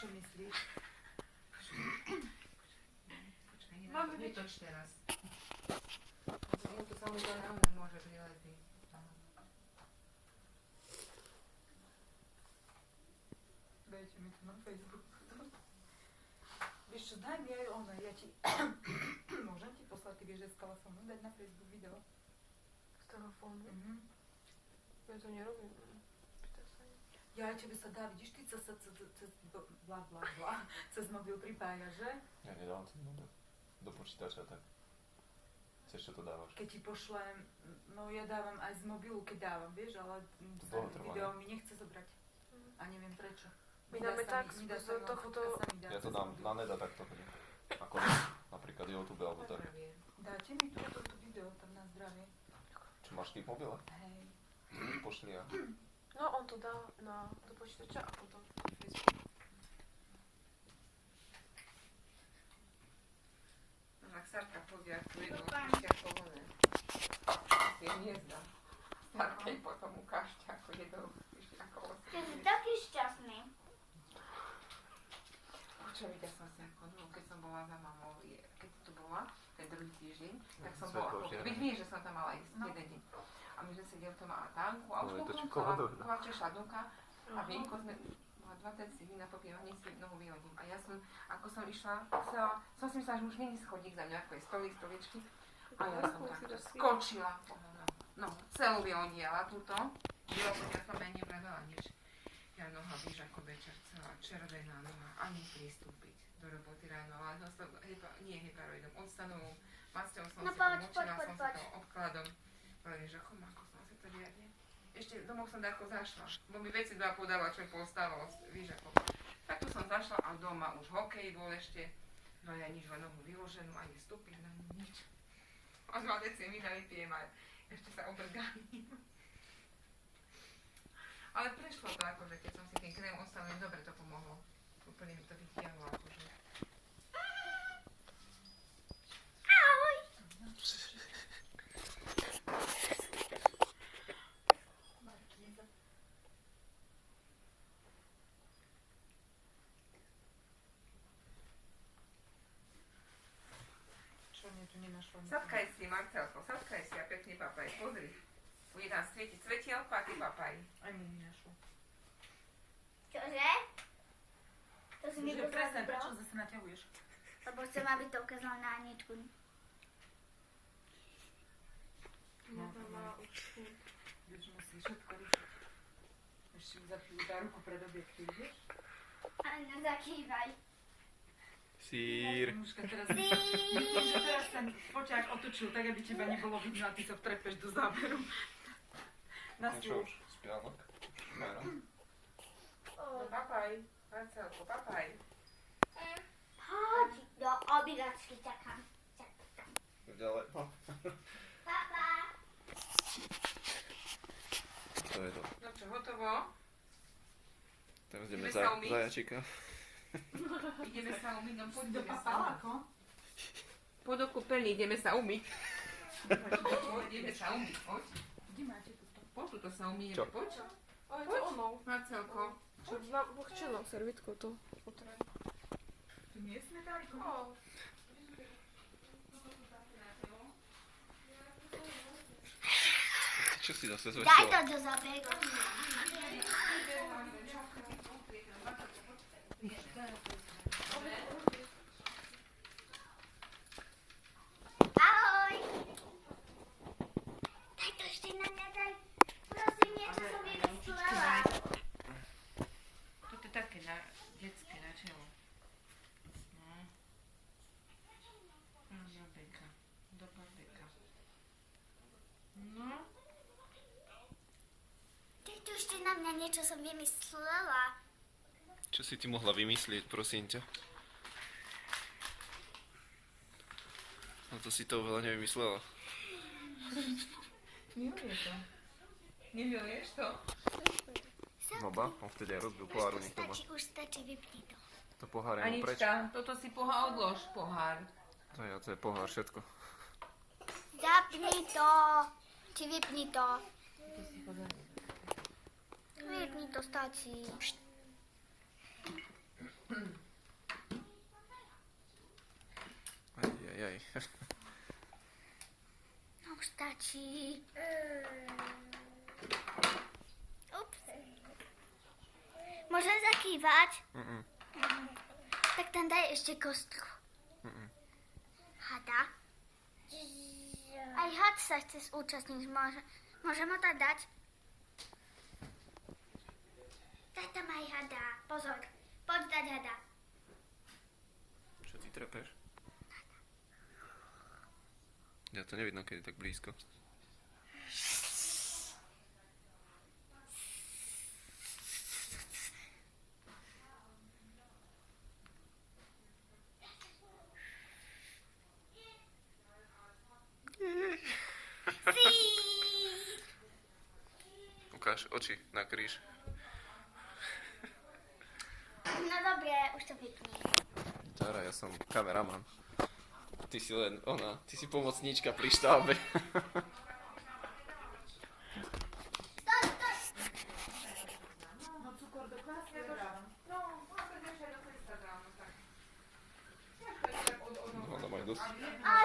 Čo myslíš? Počkaj, netoč teraz. To samozrejme môže prileziť. Dajte mi to na Facebook. Vieš čo, daj mi aj ono, ja ti... Môžem ti poslať, ty vieš, že z telefónu dať na Facebook video? Z telefónu? Ja to nerobím. Ja aj tebe sa dá, vidíš, ty cez bla bla bla, cez mobil pripája, že? Ja nedávam ten mobil do počítača, tak cez čo to dávaš? Keď ti pošlem, no ja dávam aj z mobilu, keď dávam, vieš, ale video mi nechce zobrať. A neviem prečo. My dáme tak, to foto... Ja to dám na net a takto chodím. Ako napríklad YouTube alebo tak. Dáte mi toto video tam na zdravie? Čo máš ty v mobile? Hej. Pošli ja. No, on to dá do počítača a potom na Facebook. No tak Sarka povie, ak tu jednu ukážte ako one. Asi je hniezda. Sarka im potom ukážte, ako jedou ako osy. Ty si taký šťastný. Čo videla som si ako, no, keď som bola za mamou, keď tu bola, ten druhý týždeň, tak som bola ako, veď vieš, že som tam mala ísť jeden deň. A my sme sedeli v tom atánku a už potom kováče šladunka a vienko sme, mala 20 hodín na popievaní si nohu vyhodím. A ja som, ako som išla, som si myslela, že už není schodík za mňa, ako je stoličky. A ja som takto skočila. No, celú vyhodiala túto. Ja som aj nebradala nič. Ja noha, víš, ako večer, celá červená noha, ani pristúpiť do roboty ráno, ale nie heparoidom, odstanovou masťou som si to močila, som si to obkladom. Hovorím, že chomáko som si to riadne. Ešte domov som dáko zašla, bo mi veci dva podáva, čo mi postávalo, víš ako. Tak tu som zašla a doma už hokej bol ešte, no ja nič, len nohu vyloženú, ani stúpiť na nič. A 2 deci mi dali pijem a ešte sa obrgánim. Ale prešlo to akože, keď som si ten krém ostavil, dobre to pomohlo. Úplne mi to vytiahlo akože. Ahoj! Čo mne tu nenašlo? Sadkaj si, Marcelko, sadkaj si a pekne papaj, pozri. Bude tam svietiť svetielko a ty papaj. Aj mi nenašlo. Čože? To si mi Že presne, poslal? prečo zase naťahuješ? Lebo chcem, aby to ukázala na Aničku. Ja tam má určite. Vieš, musí všetko riešiť. Ešte mi za chvíľu dá ruku pred objektív, vieš? Áno, zakývaj. Sír. Mužka, teraz... Myslím, že teraz ten foťák otočil tak, aby teba nebolo vidno a ty sa vtrepeš do záberu. Na Čo stôl. už? Spianok? Šmera? No papaj, Marcelko, papaj. Poď do obyvačky, čakám. Ďalej. Papa. To je to. No čo, hotovo? Teraz ideme Ideme sa umyť? za jačika. Ideme sa umyť, no poď, Do ideme sa umyť. papaláko? Poď do kúpeľny, ideme sa umyť. Poď, ideme sa umyť, poď. Kde máte toto? Poď, tuto sa umyjeme, Čo? poď. Ale to ono. Marcelko. Čo, vlhčenou servitkou to otrem. Tu nie je smetánko? No. Čo si zase Daj to zvečila? do záberu. Ahoj. Daj to ešte na mňa, daj. Prosím, niečo som vymyslela. Toto je také na detské na čelo. No. Do beka. Do beka. No. Daj to ešte na mňa, niečo som vymyslela. Čo si ty mohla vymyslieť, prosím ťa? No to si to veľa nevymyslela. Miluješ to? Nemiluješ to? No ba, on vtedy aj rozbil pohár u nich doma. Už stačí, vypni to. To pohár je mu preč. Anička, toto si odlož, pohár. To je pohár, všetko. Zapni to. Či vypni to. To si pozorne. Vypni to, stačí. Ajajaj. No už stačí. Ups. Môžem zakývať? Tak tam daj ešte kostku. Hada. Aj had sa chce zúčastniť. Môžem ho tak dať? Daj tam aj hada. Pozor. Poď dať hada. Čo ty trepeš? Ja to nevidno, keď je tak blízko. Ukáž oči na kríž. No dobre, už to vypni. Tara, ja som kameraman. Ty si len ty si pomocníčka pri štábe. No cukor do klasy Ja to dám. No, môžem ešte aj do Instagramu, tak. Ťažko je tak od No, ona má dosť. Ale